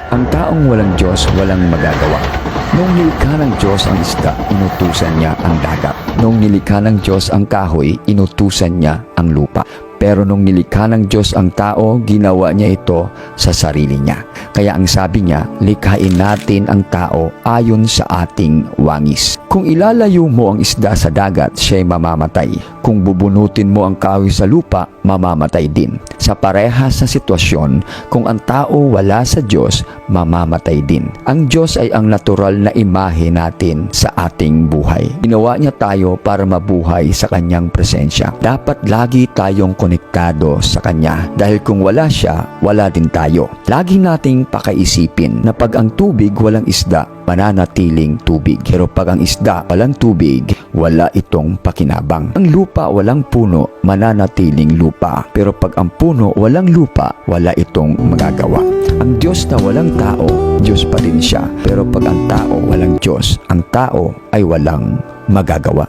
Ang taong walang Diyos, walang magagawa. Nung nilikha ng Diyos ang isda, inutusan niya ang dagat. Nung nilikha ng Diyos ang kahoy, inutusan niya ang lupa. Pero nung nilikha ng Diyos ang tao, ginawa niya ito sa sarili niya. Kaya ang sabi niya, likhain natin ang tao ayon sa ating wangis. Kung ilalayo mo ang isda sa dagat, siya'y mamamatay. Kung bubunutin mo ang kahoy sa lupa, mamamatay din. Sa parehas na sitwasyon, kung ang tao wala sa Diyos, mamamatay din. Ang Diyos ay ang natural na imahe natin sa ating buhay. Ginawa niya tayo para mabuhay sa kanyang presensya. Dapat lagi tayong konektado sa kanya. Dahil kung wala siya, wala din tayo. Lagi nating pakaisipin na pag ang tubig walang isda, mananatiling tubig. Pero pag ang isda walang tubig, wala itong pakinabang. Ang lupa walang puno, mananatiling lupa. Pero pag ang puno walang lupa, wala itong magagawa. Ang Diyos na walang tao, Diyos pa din siya. Pero pag ang tao walang Diyos, ang tao ay walang magagawa.